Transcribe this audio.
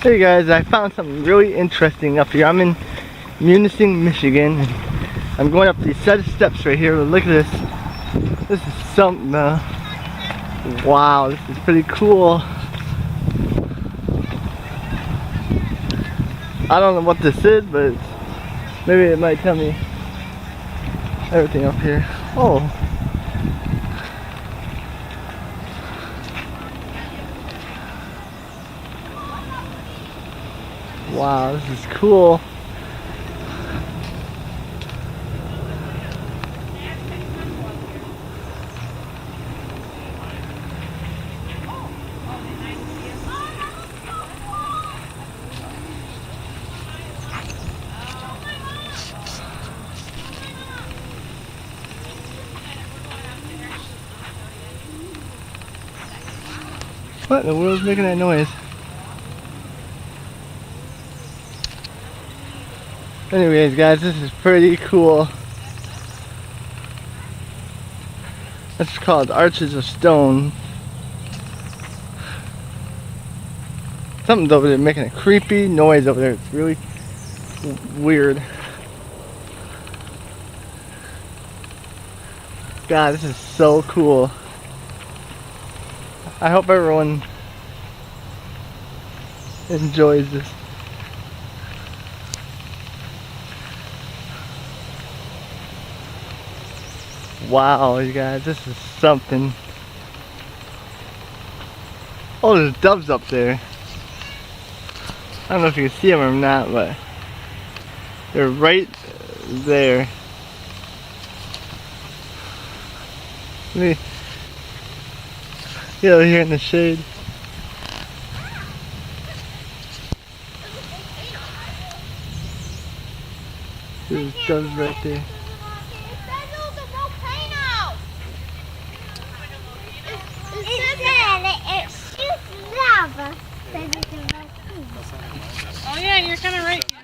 Hey guys, I found something really interesting up here. I'm in Munising, Michigan, and I'm going up these set of steps right here. Look at this. This is something, wow, this is pretty cool. I don't know what this is, but maybe it might tell me everything up here. Oh. Wow, this is cool. What in the world is making that noise? Anyways guys, this is pretty cool. It's called Arches of Stone. Something's over there making a creepy noise over there. It's really weird. God, this is so cool. I hope everyone enjoys this. Wow, you guys, this is something. Oh, there's doves up there. I don't know if you can see them or not, but they're right there. Let me get over here in the shade. There's doves right there. Oh yeah, you're kind of right.